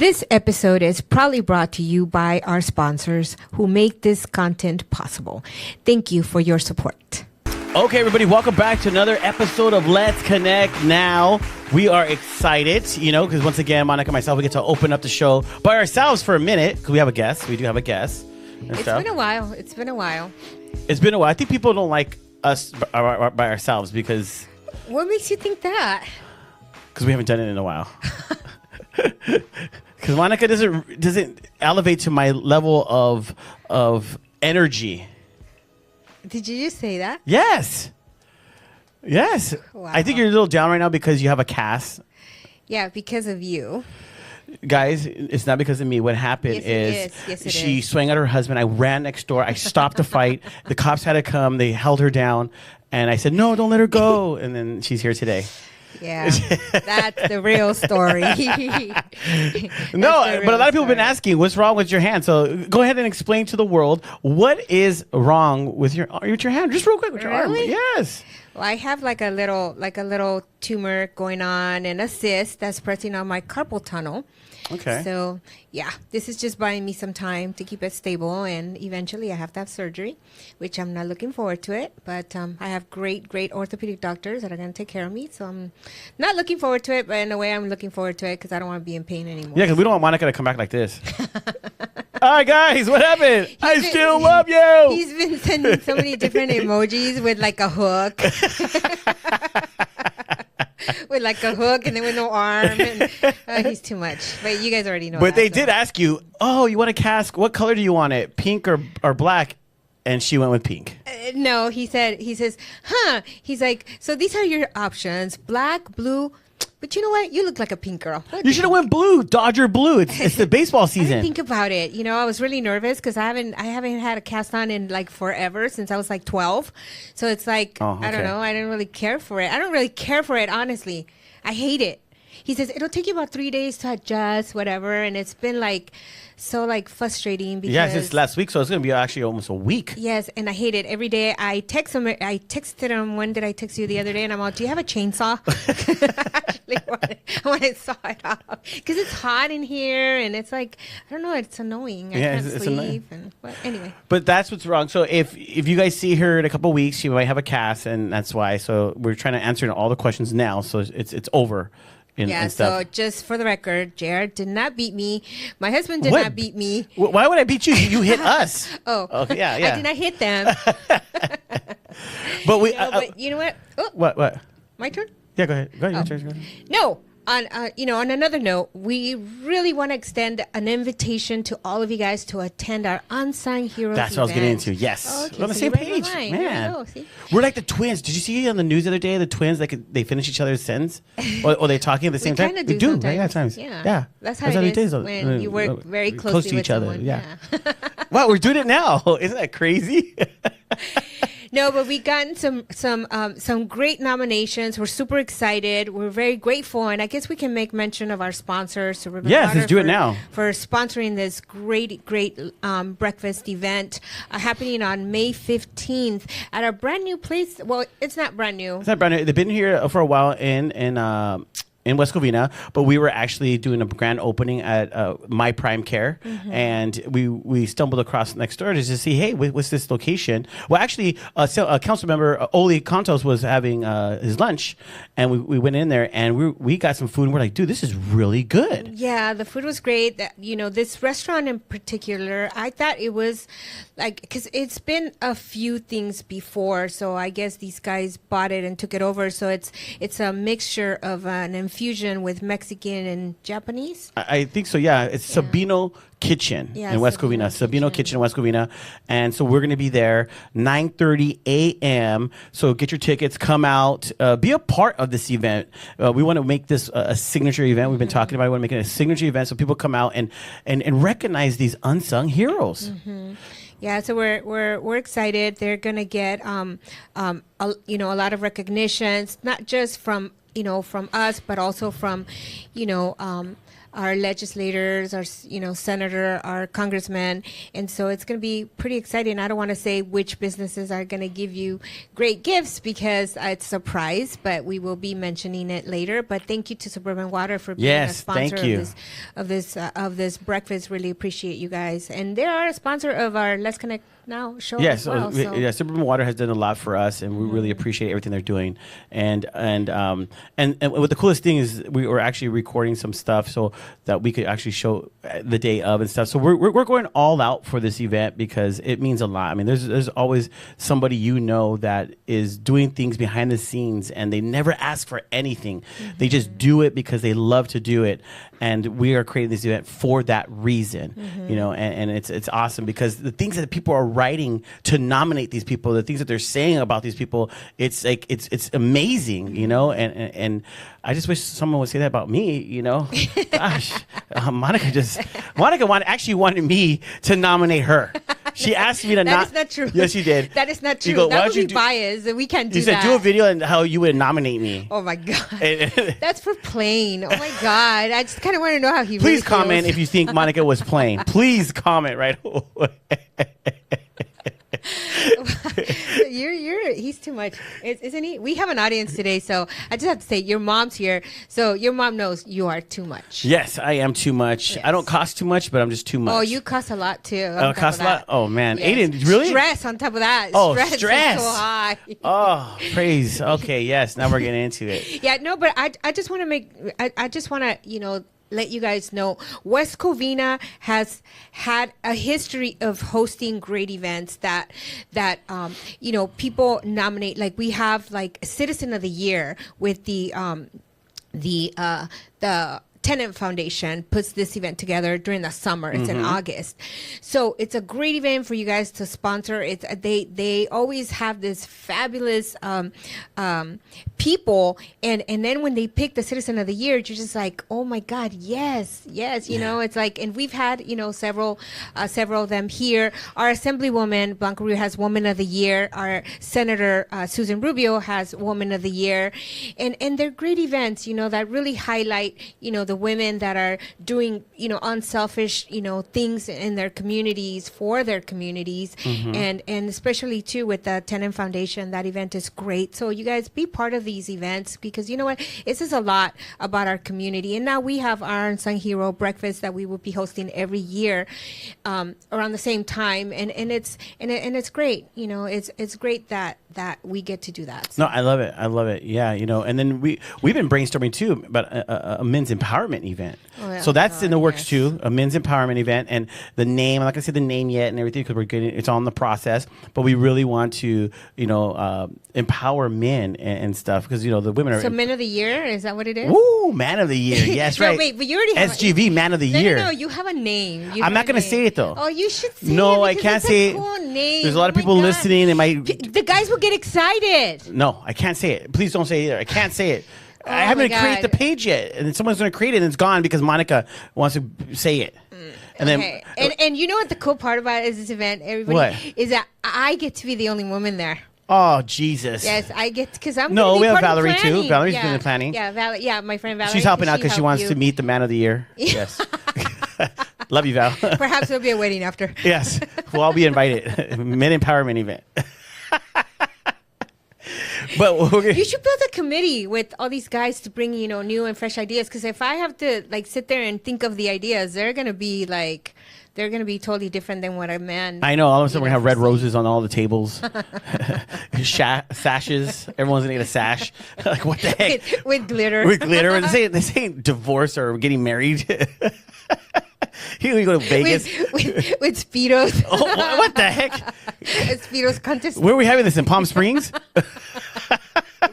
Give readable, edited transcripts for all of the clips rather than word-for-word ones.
This episode is proudly brought to you by our sponsors who make this content possible. Thank you for your support. Okay, everybody, welcome back to another episode of Let's Connect Now. We are excited, because once again, Monica and myself, we get to open up the show by ourselves for a minute, because we have a guest. We do have a guest. It's been a while. It's been a while. I think people don't like us by ourselves because... What makes you think that? Because we haven't done it in a while. Because Monica doesn't elevate to my level of energy. Did you just say that? Yes. Wow. I think you're a little down right now because you have a cast. Yeah, because of you. Guys, it's not because of me. What happened is she swung at her husband. I ran next door. I stopped the fight. The cops had to come. They held her down. And I said, no, don't let her go. And then she's here today. Yeah, that's the real story. But a lot of people have been asking, what's wrong with your hand? So go ahead and explain to the world what is wrong with your hand, just real quick with your arm. Yes. Well, I have like a little tumor going on and a cyst that's pressing on my carpal tunnel. Okay. So, yeah, this is just buying me some time to keep it stable, and eventually I have to have surgery, which I'm not looking forward to it. But I have great orthopedic doctors that are going to take care of me, so I'm not looking forward to it, but in a way I'm looking forward to it because I don't want to be in pain anymore. Yeah, because we don't want Monica to come back like this. All right, guys, what happened? I still love you. He's been sending so many different emojis with like a hook. With like a hook and then with no arm. And, he's too much. But you guys already know But that, they did ask you, you want a cast? What color do you want it? Pink or black? And she went with pink. No, he says, he's like, so these are your options. Black, blue. But you know what? You look like a pink girl. You should have went blue, Dodger blue. It's the baseball season. I didn't think about it. I was really nervous because I haven't had a cast on in like forever since I was like 12. So it's like, I don't know. I didn't really care for it. I don't really care for it, honestly. I hate it. He says, it'll take you about 3 days to adjust, whatever. And it's been like so like frustrating because since last week, so it's going to be actually almost a week. Yes, and I hate it. Every day I text him. I texted him. When did I text you? The other day, and I'm all, do you have a chainsaw? I want to saw it off because it's hot in here, and it's like, I don't know, it's annoying. I can't sleep. Anyway. But that's what's wrong. So if you guys see her in a couple of weeks, she might have a cast, and that's why. So we're trying to answer all the questions now, so it's over. So just for the record, Jared did not beat me. My husband did not beat me. Why would I beat you? You hit us. Okay, yeah. I did not hit them. But you know what? What? My turn? Yeah, go ahead. Go ahead. No. On another note, we really want to extend an invitation to all of you guys to attend our Unsung Heroes That's what I was getting into. Yes. We're on the same page. Man. We're like the twins. Did you see on the news the other day, the twins, they finish each other's sentence? Or they talking at the same time? They do. Right? Yeah, times. Yeah. That's how it is when you work very close to each other. Yeah. Wow, we're doing it now. Isn't that crazy? No, but we've gotten some great nominations. We're super excited. We're very grateful, and I guess we can make mention of our sponsors. So yes, let's do it now. For sponsoring this great breakfast event happening on May 15th at our brand new place. Well, it's not brand new. It's not brand new. They've been here for a while in West Covina, but we were actually doing a grand opening at My Prime Care, and we stumbled across next door to just see, hey, what's this location? Well, actually, council member Oli Contos was having his lunch, and we went in there and we got some food, and we're like, dude, this is really good. Yeah, the food was great. This restaurant in particular, I thought it was like, because it's been a few things before, so I guess these guys bought it and took it over. So it's a mixture of an infusion with Mexican and Japanese. I think so. Yeah, it's Sabino Kitchen in West Covina. Sabino Kitchen in West Covina, and so we're going to be there 9:30 a.m. So get your tickets, come out, be a part of this event. We want to make this a signature event. We've been talking about it. We want to make it a signature event so people come out and recognize these unsung heroes. Yeah, so we're excited. They're gonna get a lot of recognitions, not just from us, but also from our legislators, our senator, our congressmen, and so it's going to be pretty exciting. I don't want to say which businesses are going to give you great gifts because it's a surprise, but we will be mentioning it later. But thank you to Suburban Water for being a sponsor of this breakfast. Really appreciate you guys, and they are a sponsor of our Let's Connect Now show. Yes, as well, yeah, Suburban Water has done a lot for us, and we really appreciate everything they're doing. And what the coolest thing is, we were actually recording some stuff so that we could actually show the day of and stuff. So we're going all out for this event because it means a lot. I mean, there's always somebody that is doing things behind the scenes, and they never ask for anything. They just do it because they love to do it. And we are creating this event for that reason, and it's awesome because the things that people are writing to nominate these people, the things that they're saying about these people, it's like it's amazing, and I just wish someone would say that about me, Gosh, Monica wanted me to nominate her. She asked me to That is not true. Yes, she did. That is not true. That would be biased, and we can't do that. You said do a video and how you would nominate me. Oh my God, that's for plain. Oh my God, I just kind of want to know how he. Please comment if you think Monica was plain. Please comment right away. He's too much, isn't he? We have an audience today, so I just have to say your mom's here, so your mom knows you are too much. Yes, I am too much. Yes. I don't cost too much, but I'm just too much. Oh, you cost a lot too. Cost a lot. Oh man, yes. Aiden, really? Stress on top of that. Oh, stress. Is so high. Oh, praise. Okay, yes. Now we're getting into it. Yeah, no, but I just want to I just want to let you guys know West Covina has had a history of hosting great events that people nominate. Like we have like Citizen of the Year with the Tenant Foundation puts this event together during the summer. It's in August, so it's a great event for you guys to sponsor. It's they always have this fabulous people, and then when they pick the Citizen of the Year, you're just like, oh my God, yes, it's like, and we've had several of them here. Our Assemblywoman Blanca Rubio has Woman of the Year. Our Senator Susan Rubio has Woman of the Year, and they're great events, that really highlight the women that are doing unselfish things in their communities for their communities, and especially too with the Tenant Foundation. That event is great. So you guys be part of these events because you know what, this is a lot about our community. And now we have our Unsung Hero breakfast that we will be hosting every year around the same time, and it's great. It's great that we get to do that. So. No, I love it. Yeah, and then we've been brainstorming too about a men's empowerment event. Oh, yeah. So that's in the works too, a men's empowerment event. And the name, I'm not gonna say the name yet and everything because it's on the process, but we really want to empower men and stuff because the women are. So Men of the Year, is that what it is? Ooh, Man of the Year. Yes, right. No, wait, but you already have SGV Man of the Year. No, you have a name. I'm not gonna say it though. Oh, you should say it. No, I can't say it. Cool name. There's a lot of people listening. The guys will get excited. No, I can't say it. Please don't say it either. I can't say it. I haven't created the page yet, and then someone's going to create it, and it's gone because Monica wants to say it. And okay. And you know what the cool part about this event, everybody, is that I get to be the only woman there. Oh, Jesus. Yes, I get because I'm. No, we have Valerie too. Valerie's doing the planning. Yeah, my friend Valerie. She's helping out because she wants to meet the Man of the Year. Yes. Love you, Val. Perhaps there'll be a wedding after. Yes, we'll all be invited. Men empowerment event. But you should build a committee with all these guys to bring new and fresh ideas. Because if I have to sit there and think of the ideas, they're gonna be totally different than what a man. I know. All of a sudden, we're gonna have red roses on all the tables, sashes. Everyone's gonna get a sash. Like what the heck? With glitter. With glitter. This ain't divorce or getting married. Here we go to Vegas with Speedos. Oh, what the heck? A Speedos contest. Where are we having this in Palm Springs?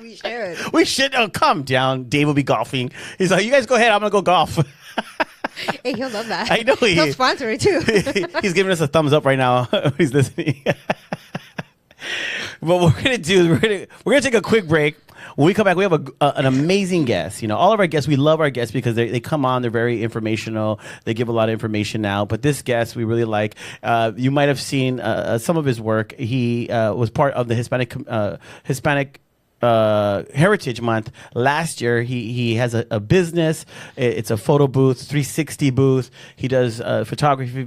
We should. We should. Oh, come down. Dave will be golfing. He's like, you guys go ahead. I'm gonna go golf. Hey, he'll love that. I know he'll sponsor it too. He's giving us a thumbs up right now. He's listening. What we're gonna do is we're gonna take a quick break. When we come back, we have an amazing guest. All of our guests, we love our guests because they come on. They're very informational. They give a lot of information now. But this guest, we really like. You might have seen some of his work. He was part of the Hispanic Heritage Month. Last year, he has a business. It's a photo booth, 360 booth. He does photography,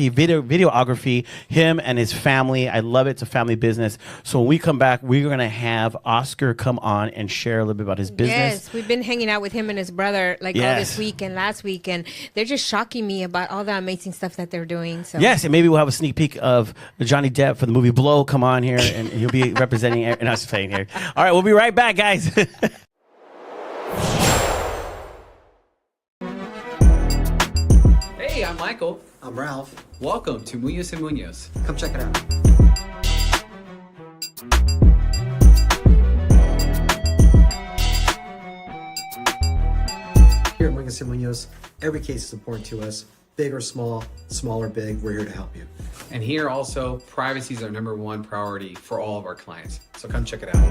videography. Him and his family. I love it. It's a family business. So when we come back, we're gonna have Oscar come on and share a little bit about his business. Yes, we've been hanging out with him and his brother all this week and last week, and they're just shocking me about all the amazing stuff that they're doing. So yes, and maybe we'll have a sneak peek of Johnny Depp for the movie Blow. Come on here, and he'll be representing. And I was saying here. All right, we'll be right back, guys. Hey, I'm Michael. I'm Ralph. Welcome to Munoz and Munoz. Come check it out. Here at Munoz and Munoz, every case is important to us. Big or small or big, we're here to help you. And here also, privacy is our #1 priority for all of our clients. So come check it out.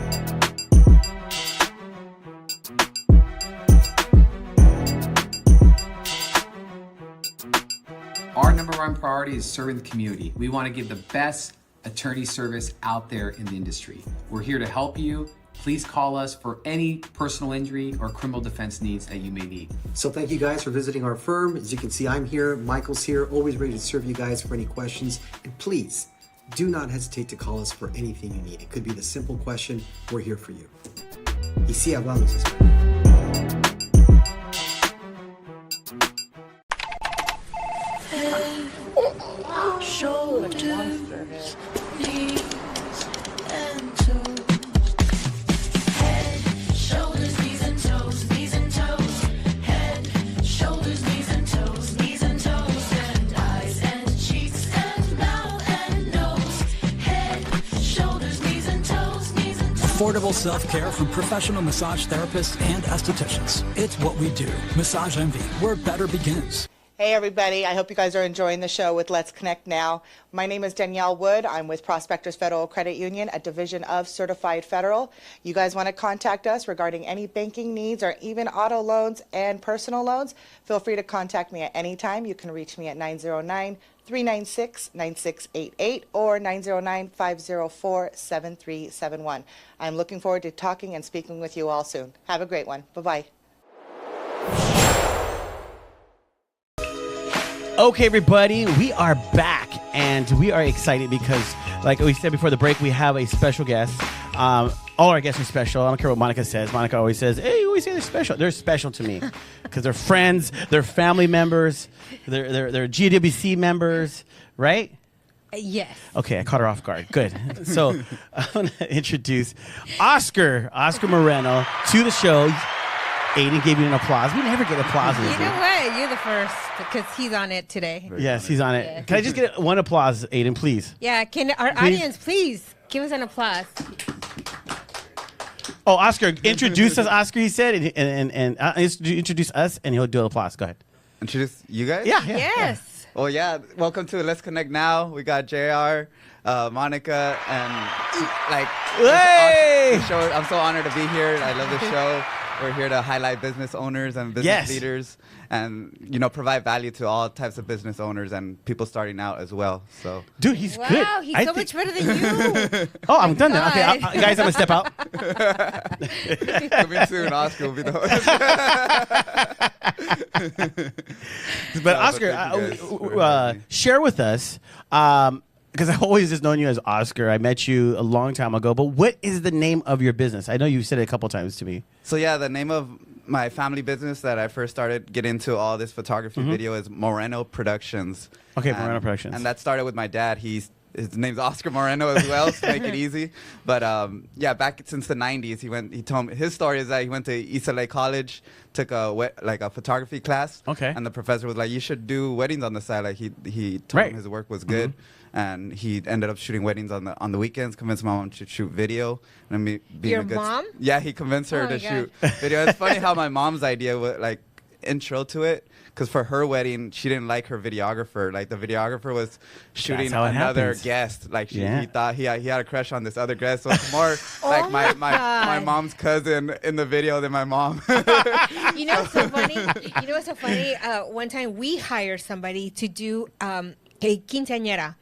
Our #1 priority is serving the community. We want to give the best attorney service out there in the industry. We're here to help you. Please call us for any personal injury or criminal defense needs that you may need. So thank you guys for visiting our firm. As you can see, I'm here, Michael's here, always ready to serve you guys for any questions. And please, do not hesitate to call us for anything you need. It could be the simple question, we're here for you. Y sí, hablamos español. Shoulders, knees, and toes. Head, shoulders, knees and toes, knees and toes. Head, shoulders, knees and toes, knees and toes. And eyes and cheeks and mouth and nose. Head, shoulders, knees and toes, knees and toes. Affordable self-care from professional massage therapists and estheticians. It's what we do. Massage Envy, where better begins. Hey everybody, I hope you guys are enjoying the show with Let's Connect Now. My name is Danielle Wood. I'm with Prospectors Federal Credit Union, a division of Certified Federal. You guys want to contact us regarding any banking needs or even auto loans and personal loans, feel free to contact me at any time. You can reach me at 909-396-9688 or 909-504-7371. I'm looking forward to talking and speaking with you all soon. Have a great one. Bye-bye. Okay, everybody, we are back, and we are excited because, like we said before the break, we have a special guest. All our guests are special. I don't care what Monica says. Monica always says, hey, you always say they're special. They're special to me because they're friends, they're family members, they're GWC members, right? Yes. Okay, I caught her off guard. Good. So I want to introduce Oscar Moreno to the show. Aiden gave you an applause. We never get applause. You know what? You're the first because he's on it today. Yes, he's on it. Yeah. Can I just get one applause, Aiden, please? Yeah, can our audience please give us an applause? Oh, Oscar, introduce us, Oscar, he said, and introduce us, and he'll do an applause. Go ahead. Introduce you guys? Yeah. Yes. Well, yeah. Welcome to Let's Connect Now. We got JR, Monica, and like. Hey! The show. I'm so honored to be here. I love this show. We're here to highlight business owners and business leaders, and provide value to all types of business owners and people starting out as well. So, dude, he's good. Wow, he's so much better than you. Oh, I'm done now. Okay, guys, I'm gonna step out. Coming soon, Oscar will be the host. But Oscar, share with us. Because I've always just known you as Oscar. I met you a long time ago. But what is the name of your business? I know you've said it a couple times to me. So, yeah, the name of my family business that I first started getting into all this photography video is Moreno Productions. Okay, Moreno Productions. And that started with my dad. His name's Oscar Moreno as well, to make it easy. But, yeah, back since the 90s, he told me his story is that he went to East LA College, took a photography class. Okay. And the professor was like, you should do weddings on the side. Like, he told him his work was good. And he ended up shooting weddings on the weekends. Convinced my mom to shoot video. And me being Your mom? Yeah, he convinced her to shoot video. It's funny how my mom's idea was like intro to it, because for her wedding she didn't like her videographer. Like the videographer was shooting another guest. Like he thought he had a crush on this other guest. So it's more like my mom's cousin in the video than my mom. You know what's so funny? One time we hired somebody to do a quinceañera.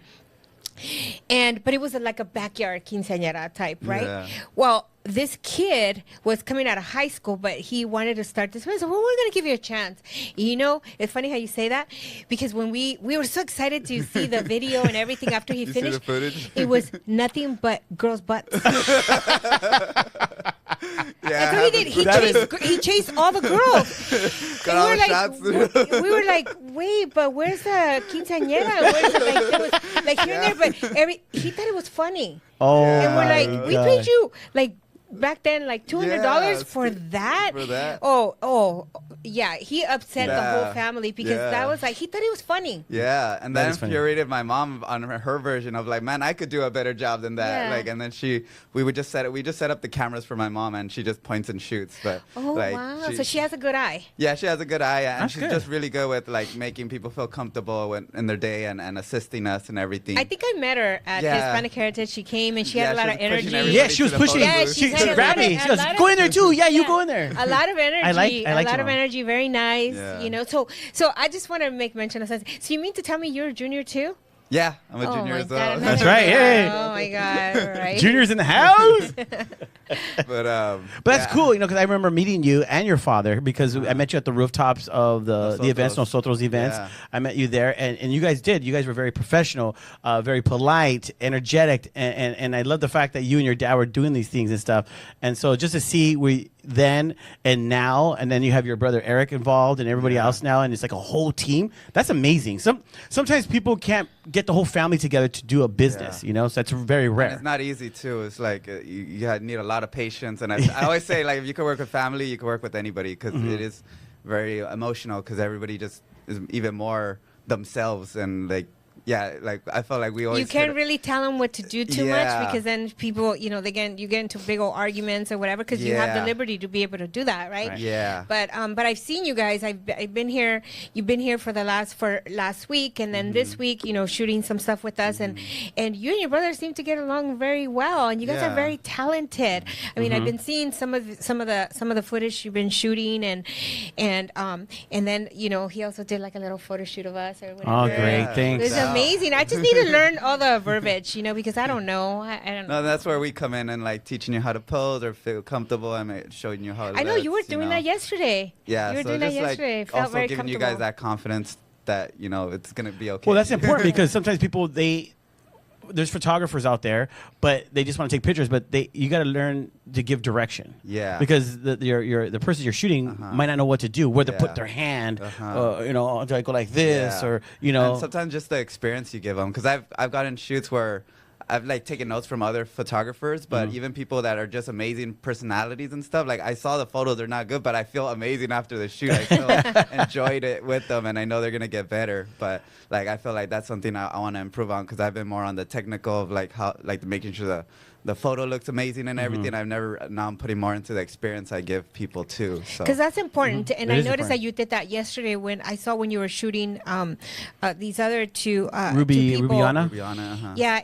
but it was like a backyard quinceañera type, right? Yeah. Well, this kid was coming out of high school, but he wanted to start this business. Well, we're going to give you a chance. You know, it's funny how you say that, because when we were so excited to see the video and everything after he finished, see the footage? it was nothing but girls' butts. Yeah, That's what he did. He chased all the girls. Got all the shots. We were like, wait, but where's the quinceañera? Where's the, like, there was like here and there, but he thought it was funny. Oh, And we're like, my we God. paid you like back then like $200 Yeah, for that. for that. Oh, yeah. He upset the whole Yeah. family because Yeah. that was like he thought it was funny. Yeah, and That that is funny. infuriated my mom on her version of like, man, I could do a better job than that. Yeah. Like, and then we just set up the cameras for my mom, and she just points and shoots. But Oh like, wow! So she has a good eye. yeah, she has a good eye, and That's she's good. just really good with like making people feel comfortable in their day and assisting us and everything. I think I met her at Yeah. Hispanic Heritage. She came and she had a Yeah, lot she of was pushing energy. everybody Yeah, she was to the pushing. photo Yeah, booth. she's She had a grabbed lot of- me. She a goes, lot of- "Go in there too." Yeah, you Yeah. go in there. A lot of energy. I like a lot your of mom. energy. Very nice. Yeah. You know. So I just want to make mention of something. So you mean to tell me you're a junior too? Yeah, I'm a Oh junior my as God, well. another That's right, one. hey. Oh my God! All right. Junior's in the house. But That's yeah. cool, you know, because I remember meeting you and your father because I met you at the rooftops of the events, Nosotros events. Yeah. I met you there, and you guys did. You guys were very professional, very polite, energetic, and I love the fact that you and your dad were doing these things and stuff. And so just to see we then and now, and then you have your brother Eric involved and everybody else now, and it's like a whole team. That's amazing. Sometimes people can't get the whole family together to do a business, you know, so that's very And rare. it's not easy too. It's like you need a lot of patience, and I always say like if you can work with family, you can work with anybody because it is very emotional because everybody just is even more themselves and like like I felt like we always You can't hit- really tell them what to do too Yeah. much because then people, you know, you get into big old arguments or whatever because you have the Yeah. liberty to be able to do that, right? Yeah. But I've seen you guys. I've been here. You've been here for last week, and then this week, you know, shooting some stuff with us, and you and your brother seem to get along very well, and you guys are Yeah. very talented. I mean, I've been seeing some of the footage you've been shooting, and then you know he also did like a little photo shoot of us or whatever. Oh, great. Yeah. Thanks. It's Yeah. amazing. I just need to learn all the verbiage, you know, because I don't know. I don't know. No, that's where we come in and like teaching you how to pose or feel comfortable and showing you how. It I know you were looks, doing know. that yesterday. Yeah, you were so doing that just yesterday. like Felt also very giving you comfortable. guys that confidence that you know it's gonna be okay. Well, that's important because sometimes people there's photographers out there, but they just want to take pictures. But you got to learn to give direction. Yeah. Because the person you're shooting might not know what to do, where to put Yeah. their hand. Uh-huh. You know, do I go like this Yeah. or you know? And sometimes just the experience you give them, because I've gotten shoots where I've like taken notes from other photographers, but even people that are just amazing personalities and stuff. Like I saw the photos, they're not good, but I feel amazing after the shoot. I still enjoyed it with them, and I know they're gonna get better. But like I feel like that's something I want to improve on because I've been more on the technical of like how like making sure the photo looks amazing and everything. Now I'm putting more into the experience I give people too. So Because that's important. And It I is noticed important. that you did that yesterday when you were shooting these other two Ruby, two people. Rubiana. Rihanna, uh-huh. Yeah,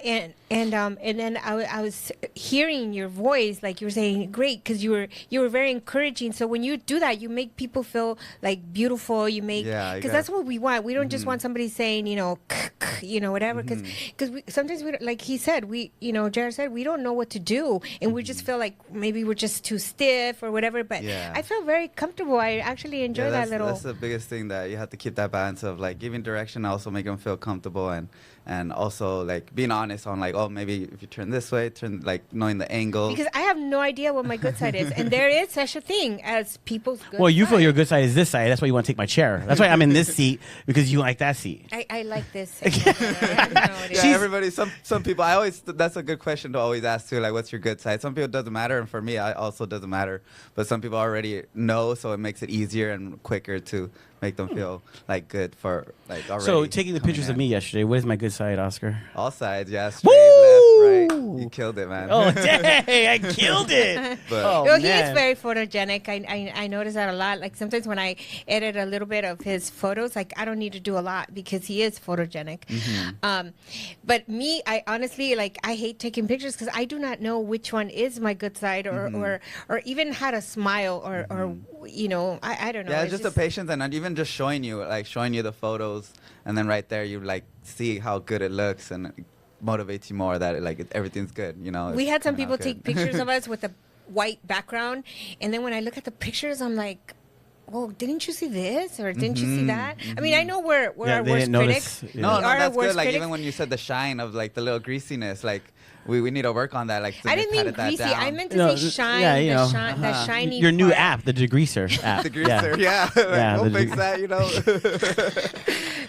and then I was hearing your voice, like you were saying, great, because you were very encouraging. So when you do that, you make people feel like beautiful. You make Yeah, because got- that's what we want. We don't just want somebody saying, you know, whatever. Because sometimes we, like he said, Jared said, we don't know what to do, and we just feel like maybe we're just too stiff or whatever. But Yeah. I felt very comfortable. I actually enjoy that little. That's the biggest thing, that you have to keep that balance of like giving direction, also make them feel comfortable, and also like being honest on like, oh, maybe if you turn this way, like knowing the angle. Because I have no idea what my good side is, and there is such a thing as people's good. Well, you feel side. your good side is this side. That's why you want to take my chair. That's why I'm in this seat because you like that seat. I like this. I don't know what it Yeah, is. everybody. Some people. That's a good question to always ask too. Like, what's your good side? Some people it doesn't matter, and for me, I also doesn't matter. But some people already know, so it makes it easier and quicker to make them feel like good for like already. So taking the coming pictures of in. me yesterday, what is my good side, Oscar? All sides, yeah. Straight, Woo! left, right. You killed it, man. Oh, dang! I killed it. But Oh, Well, he is man. very photogenic. I notice that a lot. Like sometimes when I edit a little bit of his photos, like I don't need to do a lot because he is photogenic. But me, I honestly like I hate taking pictures because I do not know which one is my good side or even how to smile or you know I don't know. yeah, It's just the patience and not even just showing you the photos, and then right there you like see how good it looks, and motivates you more that like everything's good. You know, We it's had some coming out people take good. pictures of us with a white background, and then when I look at the pictures, I'm like, "Oh, didn't you see this or didn't you see that?" I mean, I know we're Yeah, our they worst didn't notice. critics. Yeah. No, We no, are our that's worst good. Like critics. even when you said the shine of like the little greasiness, like we need to work on that. Like I didn't mean patted that greasy. down. I meant to No, say shine. yeah, you know. The shiny. Your new part. app, the degreaser app. The greaser, yeah. Like, Yeah, we'll the fix that, you know.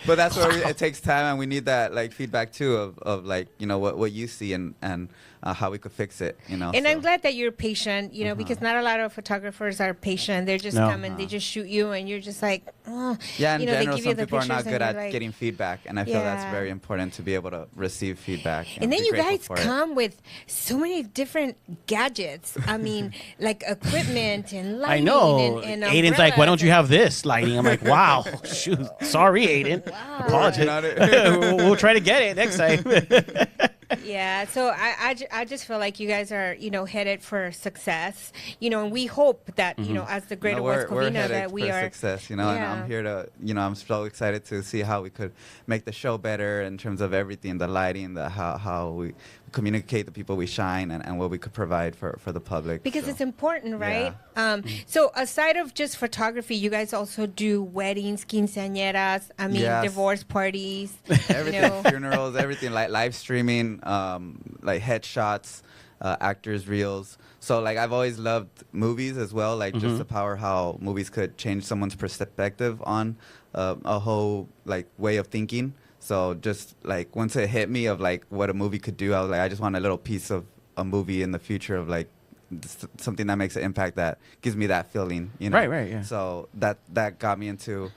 But that's where it takes time, and we need that like feedback too of like you know what you see and how we could fix it, you know. And so. I'm glad that you're patient, you know, because not a lot of photographers are patient. They're just No. come and they just shoot you, and you're just like, oh. Yeah, in you know, general, they give you some the people are not pictures good and at you're like, getting feedback, and I feel that's Yeah. very important to be able to receive feedback. And then be you grateful guys for it. come with so many different gadgets. I mean, like equipment and I lighting. know. And Aiden's like, why don't you umbrellas have this lighting? I'm like, wow, shoot, sorry, Aiden. Wow. Working on Apologize. it. We'll try to get it next time. Yeah, so I just feel like you guys are, you know, headed for success, you know, and we hope that, you know, as the greater West we're Covina headed that we for are. success, you know, and Yeah. I'm here to, you know, I'm so excited to see how we could make the show better in terms of everything, the lighting, the how we communicate the people we shine and what we could provide for the public. Because so. it's important, right? So aside of just photography, you guys also do weddings, quinceañeras, I mean, Yes. divorce parties, Everything, you know. funerals, everything, like live streaming, like headshots, actors reels. So like I've always loved movies as well, like just the power how movies could change someone's perspective on a whole like way of thinking. So just like once it hit me of like what a movie could do, I was like, I just want a little piece of a movie in the future of like something that makes an impact that gives me that feeling, you know. Right, yeah. So that got me into.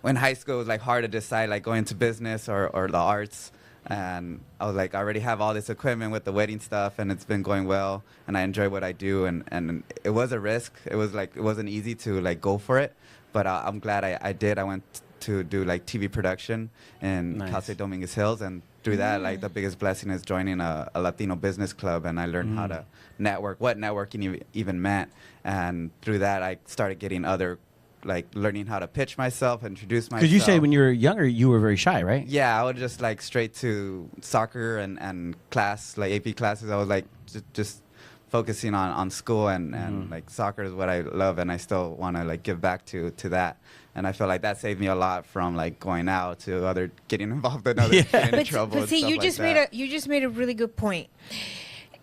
When high school, it was like hard to decide like going into business or the arts, and I was like, I already have all this equipment with the wedding stuff, and it's been going well, and I enjoy what I do, and it was a risk. It was like it wasn't easy to like go for it, but I'm glad I did. I went to do like TV production in Nice. Cal State Dominguez Hills, and through that, like the biggest blessing is joining a Latino business club, and I learned how to network, what networking even meant, and through that, I started getting other. Like learning how to pitch myself, introduce myself. Because you said when you were younger, you were very shy, right? Yeah, I would just like straight to soccer and class, like AP classes. I was like just focusing on school and like soccer is what I love, and I still want to like give back to that. And I feel like that saved me a lot from like going out to other getting involved in other getting in trouble. But see, and you stuff just like made that. you just made a really good point.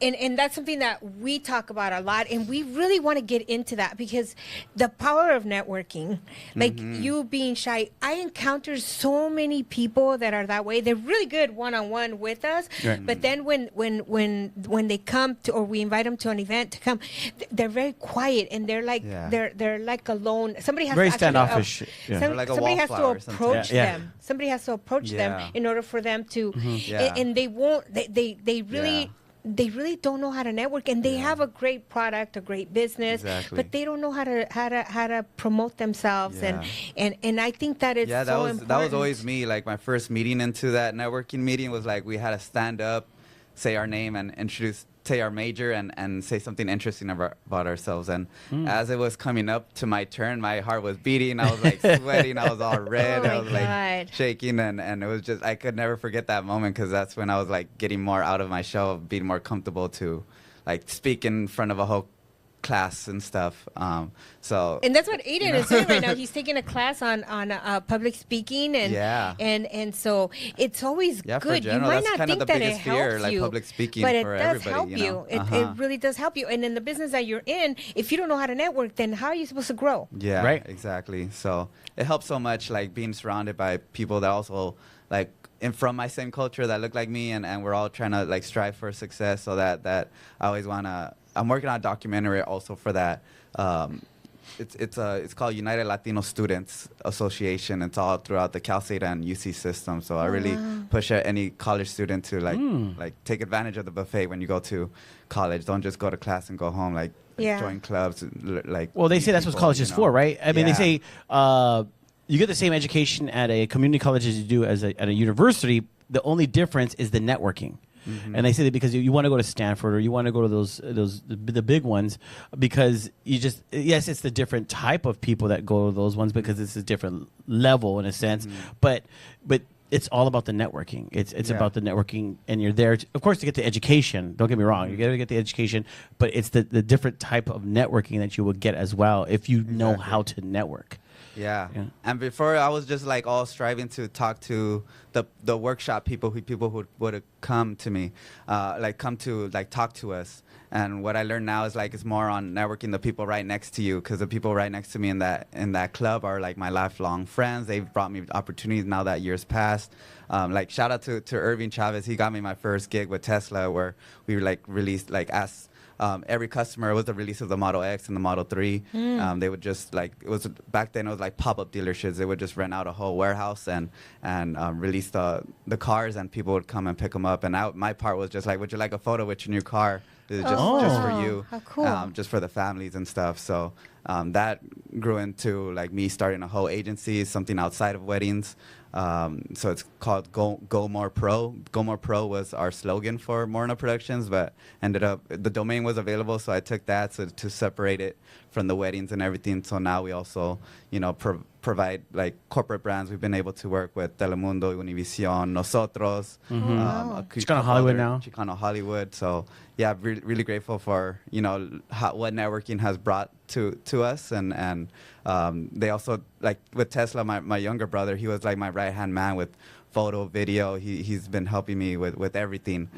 And that's something that we talk about a lot, and we really want to get into that because the power of networking, like you being shy, I encounter so many people that are that way. They're really good one-on-one with us, Right. but then when they come to, or we invite them to an event to come, they're very quiet and they're like Yeah. they're like alone. Somebody has Very to actually, standoffish, yeah. They're like a somebody has to wallflower sometimes. approach Yeah. them. Somebody has to approach them Yeah. in order for them to, Yeah. and they won't. They really. Yeah. They really don't know how to network, and they have a great product, a great business, Exactly. but they don't know how to promote themselves, Yeah. and I think that it's Yeah, so that important. was always me. Like my first meeting into that networking meeting was like we had to stand up, say our name, and say our major, and say something interesting about ourselves. And as it was coming up to my turn, my heart was beating. I was like sweating. I was all red. Oh I my was God. like shaking, and it was just I could never forget that moment because that's when I was like getting more out of my shell, being more comfortable to like speak in front of a whole class and stuff. So And that's what Aiden is doing right now. He's taking a class on public speaking, and Yeah. and so it's always Yeah, for good. You general, might that's not kind of think the that it biggest fear, helps like you, public speaking but it for does everybody, help you you. know? It really does help you. And in the business that you're in, if you don't know how to network, then how are you supposed to grow? Yeah, Right. exactly. So it helps so much, like being surrounded by people that also like and from my same culture that look like me, and we're all trying to like strive for success. So that I always wanna. I'm working on a documentary also for that. It's called United Latino Students Association. It's all throughout the Cal State and UC system. So I really push any college student to like take advantage of the buffet when you go to college. Don't just go to class and go home. Like Yeah. join clubs. Like Well, they meet say that's what people, college you is know? for, right? I mean, they Yeah. say you get the same education at a community college as you do at a university. The only difference is the networking. And they say that because you want to go to Stanford or you want to go to the big ones because you just yes, it's the different type of people that go to those ones because it's a different level in a sense. But it's all about the networking. It's about the networking, and you're there, of course, to get the education. Don't get me wrong. You got to get the education, but it's the different type of networking that you will get as well if you know how to network. Yeah. And before I was just like all striving to talk to the workshop people who would come to me, come to talk to us. And what I learned now is like it's more on networking the people right next to you, because the people right next to me in that club are like my lifelong friends. They've brought me opportunities now that years passed. Shout out to Irving Chavez. He got me my first gig with Tesla, where we released every customer. It was the release of the Model X and the Model 3. They would just back then it was like pop-up dealerships. They would just rent out a whole warehouse and release the cars, and people would come and pick them up. And my part was just like, would you like a photo with your new car? Just for you, how cool. Just for the families and stuff. So that grew into like me starting a whole agency, something outside of weddings. So it's called Go More Pro. Go More Pro was our slogan for Moreno Productions, but ended up the domain was available, so I took that to separate it from the weddings and everything. So now we also, provide like corporate brands. We've been able to work with Telemundo, Univision, Nosotros, Chicano Hollywood now. Chicano Hollywood. So yeah, really grateful for what networking has brought to us, and they also like with Tesla. My younger brother, he was like my right hand man with photo, video. He's been helping me with everything,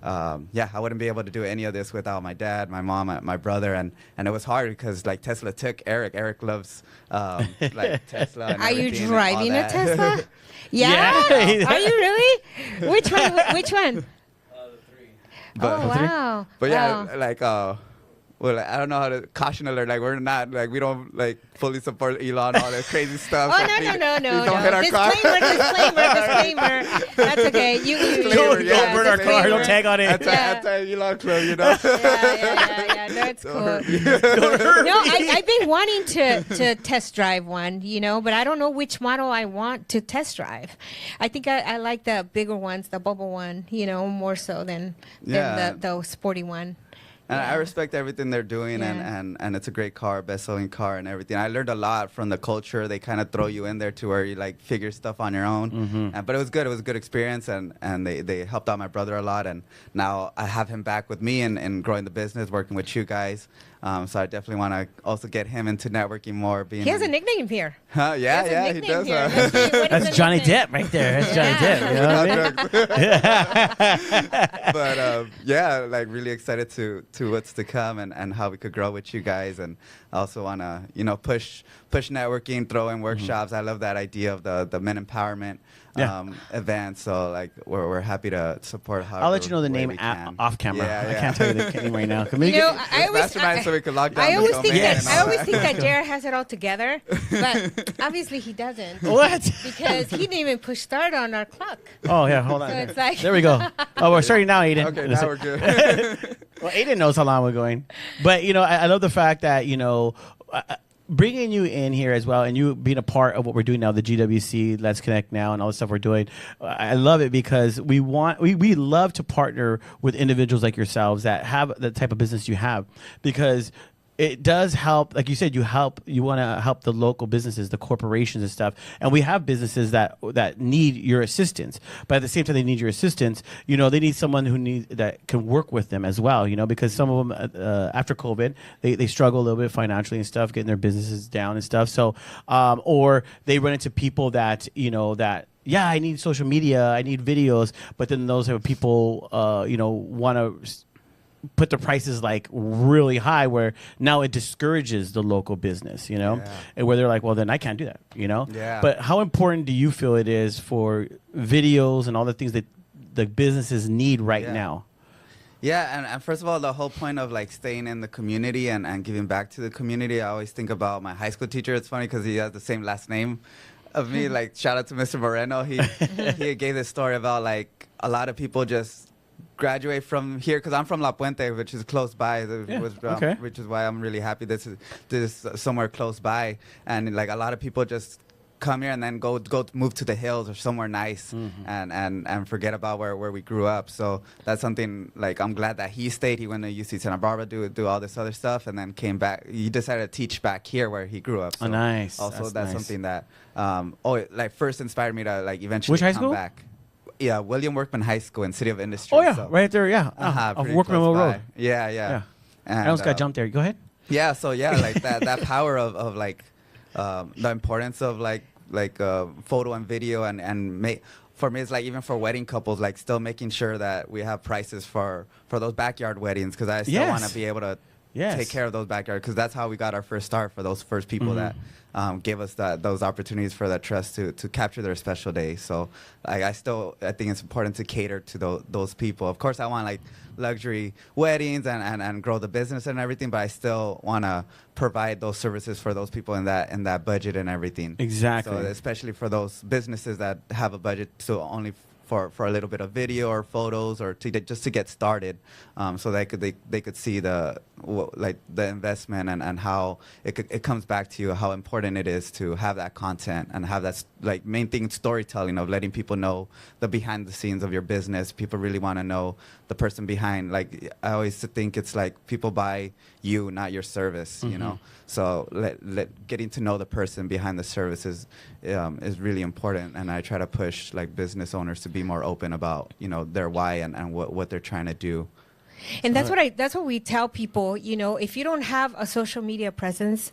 I wouldn't be able to do any of this without my dad, my mom, my brother, and it was hard because like Tesla took Eric. Eric loves Tesla. And are you driving a Tesla? Yeah. Are you really? Which one? Which one? The 3. Wow. But I don't know how to caution alert. Like we're not we don't fully support Elon, all that crazy stuff. Oh no. Don't hit our Disclaimer. That's okay. Don't burn our car. Don't tag on it. Elon club, Yeah. No, it's cool. No, I've been wanting to test drive one, but I don't know which model I want to test drive. I think I like the bigger ones, the bubble one, more so than the sporty one. And I respect everything they're doing, and it's a great car, best-selling car, and everything. I learned a lot from the culture. They kind of throw you in there to where you figure stuff on your own. But it was good. It was a good experience, and they helped out my brother a lot. And now I have him back with me and growing the business, working with you guys. So I definitely want to also get him into networking more. He has a nickname here. Huh? Yeah, he does. That's Johnny Depp right there. That's Johnny Depp. You know what I mean? Really excited to what's to come and how we could grow with you guys. And I also want to, push networking, throw in workshops. I love that idea of the men empowerment event. So we're happy to support. I'll let you know the name off camera. I can't tell you the name right now. I always think that Jared has it all together, but obviously he doesn't. What? Because he didn't even push start on our clock. Oh yeah, hold on. So it's like there we go. Oh, we're starting now, Aiden. Okay, now we're good. Well, Aiden knows how long we're going, but I love the fact that bringing you in here as well, and you being a part of what we're doing now, the GWC, Let's Connect Now, and all the stuff we're doing. I love it because we love to partner with individuals like yourselves that have the type of business you have, because it does help. Like you said, you want to help the local businesses, the corporations and stuff. And we have businesses that need your assistance, but at the same time they need your assistance. They need someone that can work with them as well. Because some of them after COVID they struggle a little bit financially and stuff, getting their businesses down and stuff. So or they run into people that I need social media, I need videos, but then those are people want to put the prices really high, where now it discourages the local business, and where they're like, well, then I can't do that, But how important do you feel it is for videos and all the things that the businesses need right now? Yeah, and first of all, the whole point of staying in the community and giving back to the community, I always think about my high school teacher. It's funny because he has the same last name of me. Shout out to Mr. Moreno. He gave this story about a lot of people just graduate from here, because I'm from La Puente, which is close by, which is why I'm really happy this is somewhere close by. And a lot of people just come here and then go move to the hills or somewhere nice and forget about where we grew up. So that's something like I'm glad that he stayed. He went to UC Santa Barbara, do all this other stuff, and then came back. He decided to teach back here where he grew up. So nice. Also, that's nice. something that first inspired me to like eventually Which high come school? back. Yeah, William Workman High School in City of Industry. Oh yeah, right there. Yeah, off Workman Mill Road. Yeah. And, I almost got jumped there. Go ahead. Yeah, so like that power of like the importance of like photo and video and make. For me, it's like even for wedding couples, like still making sure that we have prices for those backyard weddings, because I still want to be able to take care of those backyard, because that's how we got our first start for those first people that gave us those opportunities for that trust to capture their special day. So like I think it's important to cater to those people. Of course, I want like luxury weddings and grow the business and everything, but I still want to provide those services for those people in that budget and everything. Exactly. So especially for those businesses that have a budget to only for a little bit of video or photos, or just to get started, so they could see the investment and how it comes back to you, how important it is to have that content and have that like main thing, storytelling, of letting people know the behind the scenes of your business. People really want to know the person behind. Like I always think it's like people buy you, not your service, you know. So getting to know the person behind the service is really important, and I try to push like business owners to be more open about, you know, their why and what they're trying to do. And that's what we tell people, you know, if you don't have a social media presence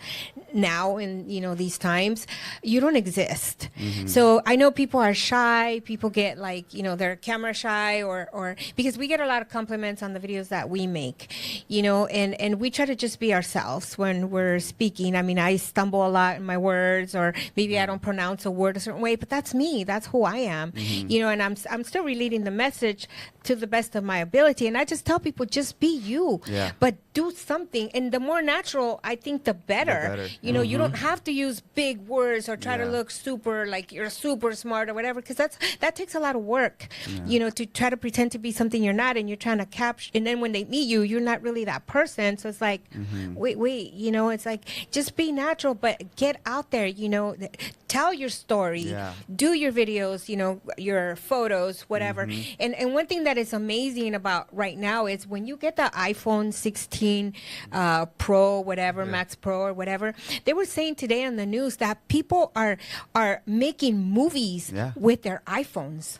now in, you know, these times, you don't exist. So I know people are shy, people get like, you know, they're camera shy or because we get a lot of compliments on the videos that we make, you know, and we try to just be ourselves when we're speaking. I mean, I stumble a lot in my words, or maybe I don't pronounce a word a certain way, but that's me. That's who I am, you know, and I'm still relating the message to the best of my ability. And I just tell people, just be you, but do something. And the more natural, I think, the better. You know, you don't have to use big words or try to look super, like you're super smart or whatever, because that takes a lot of work, you know, to try to pretend to be something you're not, and you're trying to capture. And then when they meet you, you're not really that person. So it's like, wait, you know, it's like, just be natural, but get out there, you know, tell your story, do your videos, you know, your photos, whatever. And one thing that is amazing about right now is when you get the iPhone 16 Pro, whatever, Max Pro or whatever, they were saying today on the news that people are making movies with their iPhones.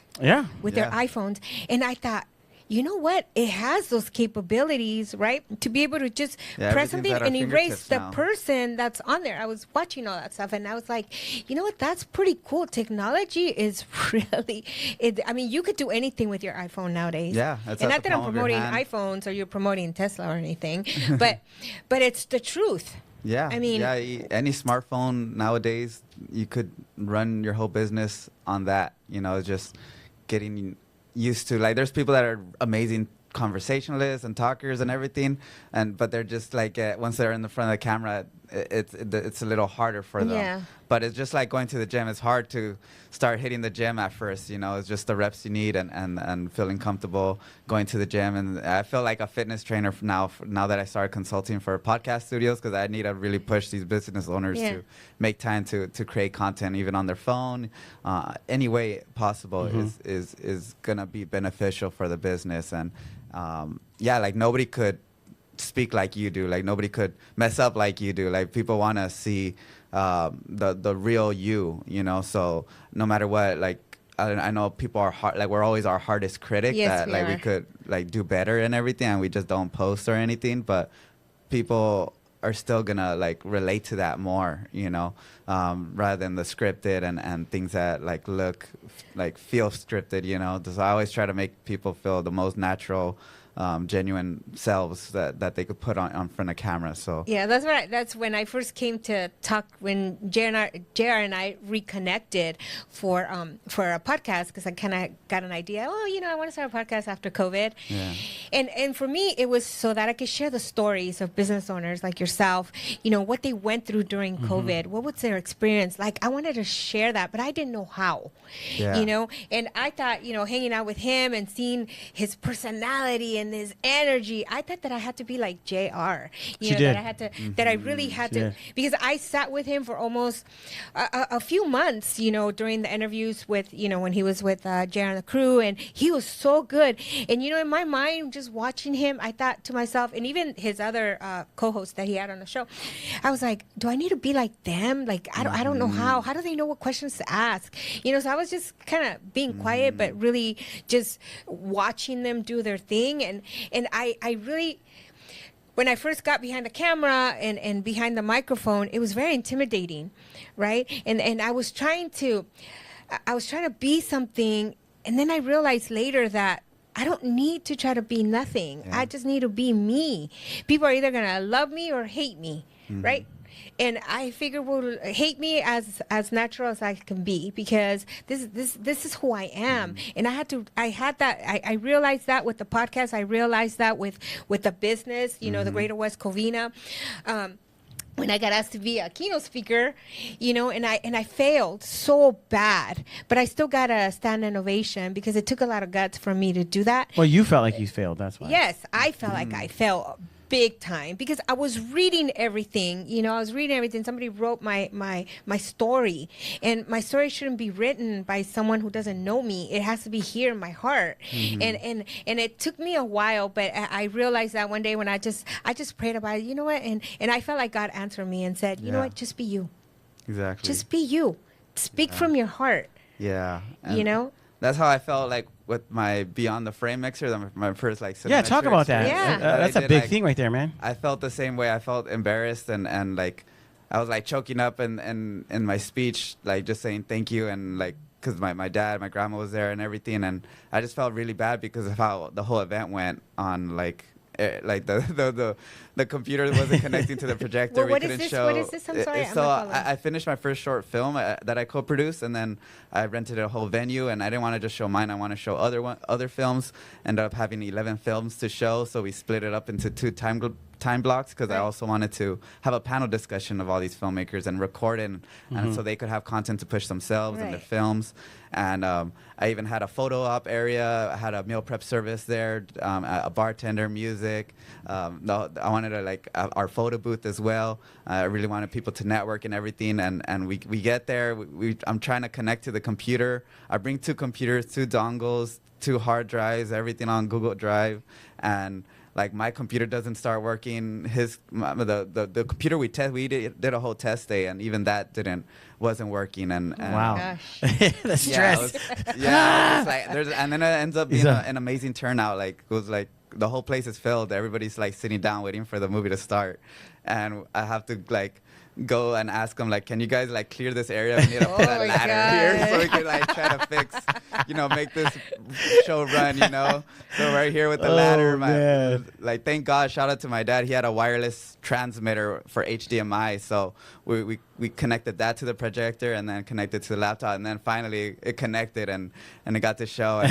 With their iPhones. And I thought, you know what? It has those capabilities, right? To be able to just press something and erase the person that's on there. I was watching all that stuff, and I was like, you know what? That's pretty cool. Technology is really, I mean, you could do anything with your iPhone nowadays. Yeah. And not that I'm promoting iPhones or you're promoting Tesla or anything, but it's the truth. Yeah. I mean, any smartphone nowadays, you could run your whole business on that. You know, just getting used to, like, there's people that are amazing conversationalists and talkers and everything, but they're just like once they're in the front of the camera, it's a little harder for them. But it's just like going to the gym. It's hard to start hitting the gym at first, you know. It's just the reps you need and feeling comfortable going to the gym. And I feel like a fitness trainer now that I started consulting for podcast studios, because I need to really push these business owners to make time to create content, even on their phone, any way possible is gonna be beneficial for the business. And like nobody could speak like you do. Like nobody could mess up like you do. Like people want to see the real you, you know. So no matter what, like I know people are hard. Like we're always our hardest critic. Yes, that we could like do better and everything, and we just don't post or anything. But people are still gonna like relate to that more, you know, rather than the scripted and things that like feel scripted, you know. So I always try to make people feel the most natural, genuine selves that they could put on front of camera. So that's right. That's when I first came to talk, when JR and I reconnected for a podcast, because I kind of got an idea. Oh, you know, I want to start a podcast after COVID. And for me, it was so that I could share the stories of business owners like yourself. You know, what they went through during COVID. What was their experience like? I wanted to share that, but I didn't know how. You know, and I thought, you know, hanging out with him and seeing his personality and this energy. I thought that I had to be like JR. She did. That I had to, that I really had to, because I sat with him for almost a few months, during the interviews with, when he was with JR and the crew, and he was so good. And, in my mind, just watching him, I thought to myself, and even his other co-hosts that he had on the show, I was like, do I need to be like them? Like, I don't know how. How do they know what questions to ask? So I was just kind of being quiet, but really just watching them do their thing. And I really, when I first got behind the camera and behind the microphone, it was very intimidating, right? And I was trying to be something, and then I realized later that I don't need to try to be nothing. I just need to be me. People are either gonna love me or hate me, right? And I figure will hate me as natural as I can be, because this is who I am. And I realized that with the podcast. I realized that with the business, the Greater West Covina. When I got asked to be a keynote speaker, and I failed so bad, but I still got a standing ovation because it took a lot of guts for me to do that. Well, you felt like you failed. That's why. Yes, I felt like I failed big time because I was reading everything. Somebody wrote my story, and my story shouldn't be written by someone who doesn't know me. It has to be here in my heart. And it took me a while, but I realized that one day when I just prayed about it, and I felt like God answered me and said, you know what, just be you. Exactly. Just be you. Speak from your heart. Yeah. That's how I felt like with my Beyond the Frame mixer, my first Yeah, talk about that. Yeah. That's a big thing right there, man. I felt the same way. I felt embarrassed and like I was like choking up in my speech, like just saying thank you, and like because my dad, my grandma was there and everything, and I just felt really bad because of how the whole event went on, like the computer wasn't connecting to the projector. What is this? What is this? I'm sorry. So I finished my first short film that I co-produced, and then I rented a whole venue, and I didn't want to just show mine. I want to show other films. Ended up having 11 films to show, so we split it up into two time blocks because I also wanted to have a panel discussion of all these filmmakers and record it, and so they could have content to push themselves and their films. And I even had a photo op area. I had a meal prep service there, a bartender, music. I wanted to our photo booth as well. I really wanted people to network and everything. And we get there. I'm trying to connect to the computer. I bring 2 computers, 2 dongles, 2 hard drives, everything on Google Drive, and like my computer doesn't start working. The computer we did a whole test day, and even that wasn't working. And wow, the stress. And then it ends up being an amazing turnout. Like it was like the whole place is filled. Everybody's like sitting down waiting for the movie to start, and I have to go and ask them can you guys clear this area? We need to put a ladder here so we can try to fix, make this show run, So we're here with the ladder. Thank God, shout out to my dad. He had a wireless transmitter for HDMI, so we connected that to the projector and then connected to the laptop, and then finally it connected and it got to show.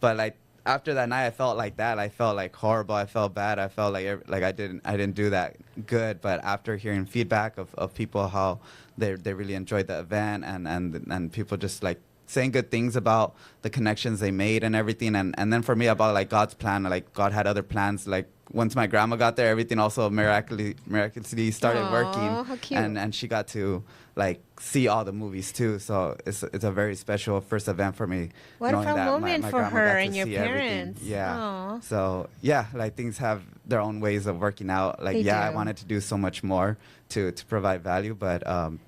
But after that night, I felt like that. I felt horrible. I felt bad. I felt like I didn't do that good. But after hearing feedback of people how they really enjoyed the event and people just saying good things about the connections they made and everything, and then for me about God's plan, God had other plans. Once my grandma got there, everything also miraculously started working. How cute. And she got to see all the movies too. So it's a very special first event for me. What a fun moment for her and your parents. Everything. Yeah. Aww. So yeah, things have their own ways of working out. I wanted to do so much more to provide value, but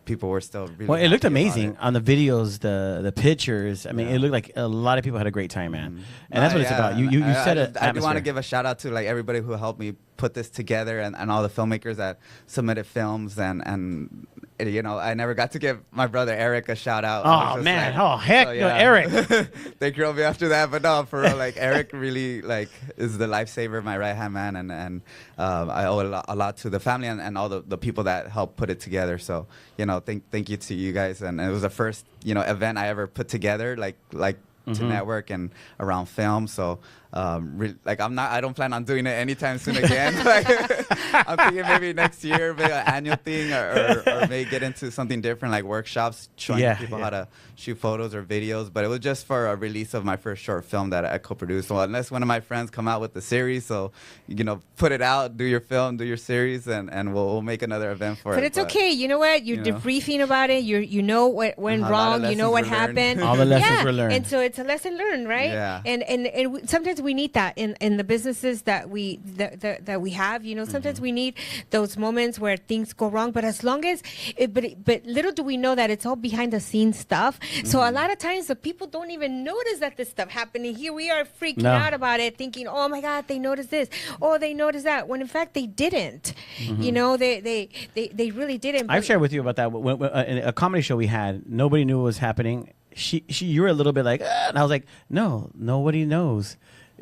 people were still really. Well, it looked amazing on the videos, the pictures. I mean, it looked like a lot of people had a great time, man. And that's what it's about. You said it. I do want to give a shout out to everybody who helped me put this together, and all the filmmakers that submitted films, and I never got to give my brother Eric a shout out. Oh man! Eric. They grilled me after that, but no, for real, Eric really is the lifesaver, my right hand man, and I owe a lot to the family and all the people that helped put it together. So thank you to you guys, and it was the first event I ever put together to network and around film. So I don't plan on doing it anytime soon again. I'm thinking maybe next year, maybe an annual thing, or maybe get into something different, like workshops, showing people how to shoot photos or videos. But it was just for a release of my first short film that I co-produced. So unless one of my friends come out with the series, so put it out, do your film, do your series, and we'll make another event for it. But it's okay. You know what? You're debriefing about it. You know what went wrong. You know what happened. All the lessons were learned. And so it's a lesson learned, right? Yeah. And sometimes we need that in the businesses that we have. Sometimes we need those moments where things go wrong. But as long as, but little do we know that it's all behind the scenes stuff. So a lot of times the people don't even notice that this stuff happening. Here we are freaking out about it, thinking, oh my God, they noticed this. Oh, they noticed that. When in fact they didn't. They really didn't. I've shared with you about that. In a comedy show we had, nobody knew what was happening. You were a little bit like, and I was like, no, nobody knows.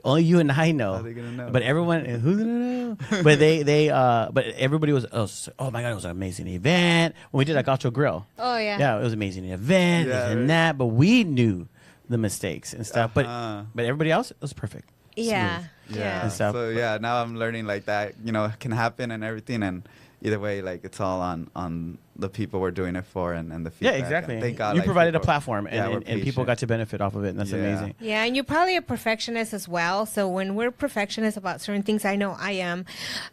Only you and I know. How are they gonna know? But everyone, who's gonna know? But everybody was, oh my God, it was an amazing event. When we did a Gaucho Grill. Oh yeah. Yeah, it was an amazing event, and that. But we knew the mistakes and stuff. But everybody else, it was perfect. Yeah. Smooth. Yeah. And stuff. So now I'm learning like that, can happen and everything, and either way, like it's all on the people we're doing it for and the feedback. Yeah, exactly. And thank God, you like, provided a people- platform, and people got to benefit off of it, and that's amazing. Yeah, and you're probably a perfectionist as well. So when we're perfectionists about certain things, I know I am.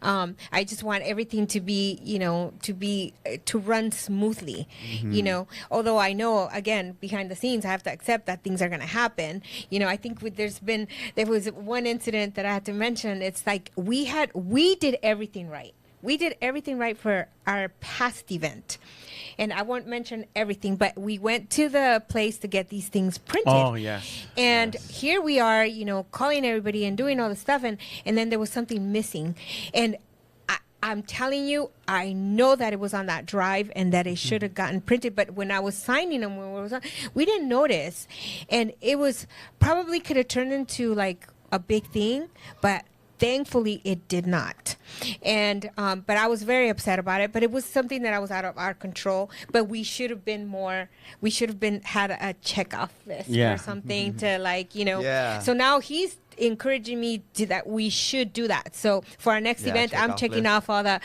I just want everything to be, to run smoothly. Although I know, again, behind the scenes, I have to accept that things are going to happen. I think there was one incident that I had to mention. It's like we did everything right. We did everything right for our past event. And I won't mention everything, but we went to the place to get these things printed. Oh, yes. And here we are, calling everybody and doing all the stuff. And then there was something missing. And I'm telling you, I know that it was on that drive and that it should have gotten printed. But when I was signing them, we didn't notice. And it was probably could have turned into like a big thing, but thankfully it did not. And but I was very upset about it, but it was something that was out of our control. But we should have been had a check off list or something to so now he's encouraging me that we should do that. So for our next event, I'm checking off all the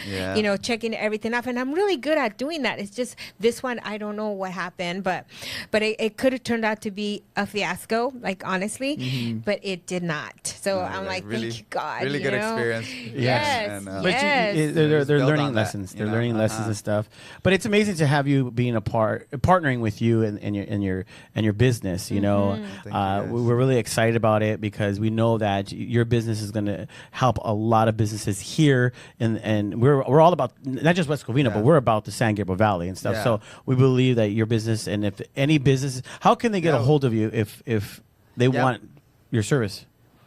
checking everything off, and I'm really good at doing that. It's just this one, I don't know what happened, but it could have turned out to be a fiasco, like honestly, but it did not. So I'm like, really, thank you, God. Really good experience. Yes. And, they're learning lessons. They're learning lessons and stuff. But it's amazing to have you being partnering with you and your business. We're really excited about it because we know that your business is going to help a lot of businesses here, and we're all about not just West Covina, but we're about the San Gabriel Valley and stuff. So we believe that your business, and if any business, how can they get a hold of you if they want your service?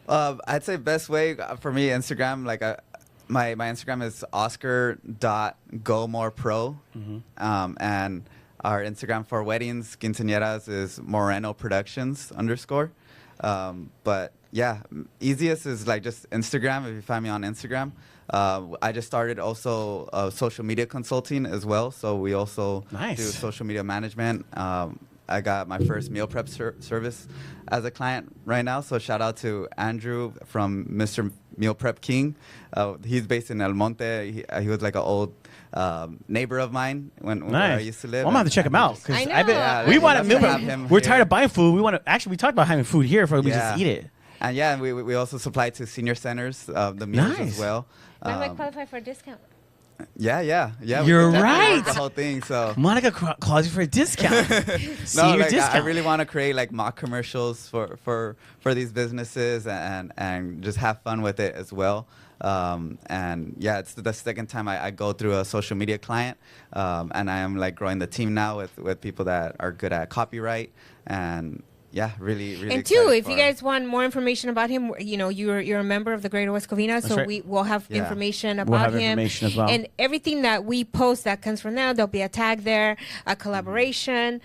I'd say best way for me, Instagram, like my Instagram is oscar.gomorepro, and our Instagram for weddings, quinceañeras is Moreno Productions _. But yeah, easiest is like just Instagram. If you find me on Instagram, I just started also social media consulting as well. So we also do social media management. I got my first meal prep service as a client right now. So shout out to Andrew from Mr. Meal Prep King. He's based in El Monte. He was like an old neighbor of mine when I used to live. Well, I'm gonna have to check him out because we want to meal prep. We're tired of buying food. We want to we talked about having food here for we just eat it. And we also supply to senior centers the meals as well. Might I qualify for a discount? Yeah. You're right. The whole thing. So Monica calls you for a discount. I really want to create like mock commercials for these businesses and just have fun with it as well. And yeah, it's the second time I go through a social media client, and I am like growing the team now with people that are good at copyright and. Yeah, really. And too, if you guys want more information about him, you're a member of the Greater West Covina, so we will have information about him. Information as well. And everything that we post that comes from now, there'll be a tag there, a collaboration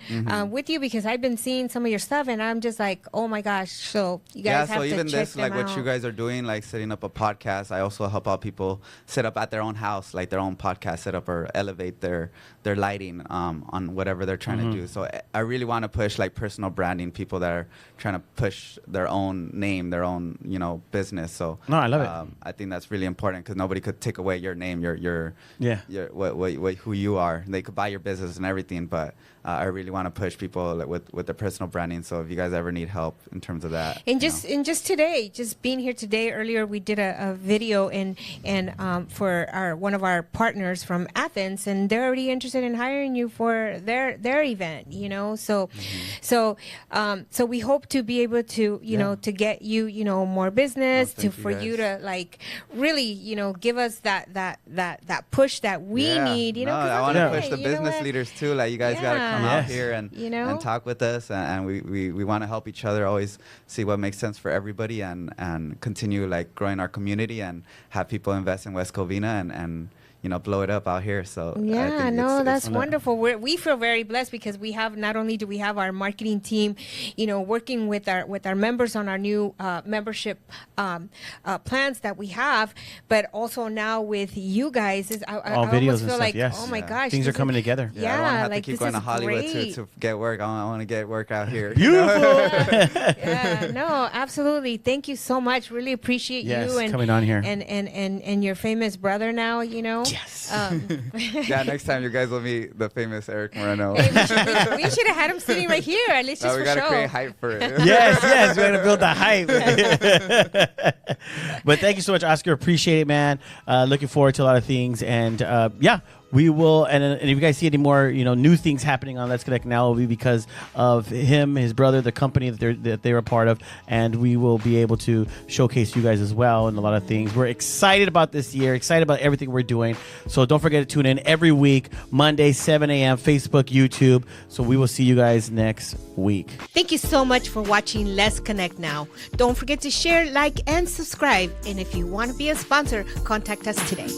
with you, because I've been seeing some of your stuff, and I'm just like, oh my gosh. So you guys have to check them out. Yeah, so even this, like what you guys are doing, like setting up a podcast, I also help out people set up at their own house, like their own podcast setup, or elevate their lighting on whatever they're trying to do. So I really want to push like personal branding, people that are trying to push their own name, their own, business. So no, I love it. I think that's really important because nobody could take away your name, your who you are. They could buy your business and everything, but I really want to push people with their personal branding. So if you guys ever need help in terms of that, and just today, just being here today, earlier we did a video and for one of our partners from Athens, and they're already interested in hiring you for their event. So we hope to be able to to get you more business, for you to like really give us that push that we need. I want to push the business leaders too. Like you guys got to come out here and talk with us, and we want to help each other. Always see what makes sense for everybody, and continue like growing our community and have people invest in West Covina and blow it up out here. So that's wonderful. We feel very blessed because we have, not only do we have our marketing team, working with our members on our new membership plans that we have, but also now with you guys, I almost feel like, oh my gosh, things are coming together. I don't have to keep going to Hollywood to get work. I want to get work out here. Beautiful. Absolutely. Thank you so much. Really appreciate you and coming on here and your famous brother now. Yes. Next time you guys will meet the famous Eric Moreno. Hey, we should have had him sitting right here, at least just for show. We got to create hype for it. yes, we got to build the hype. But thank you so much, Oscar. Appreciate it, man. Looking forward to a lot of things, and we will, and if you guys see any more, new things happening on Let's Connect Now, will be because of him, his brother, the company that they're a part of, and we will be able to showcase you guys as well and a lot of things. We're excited about this year, excited about everything we're doing. So don't forget to tune in every week, Monday, 7 a.m., Facebook, YouTube. So we will see you guys next week. Thank you so much for watching Let's Connect Now. Don't forget to share, like, and subscribe. And if you want to be a sponsor, contact us today.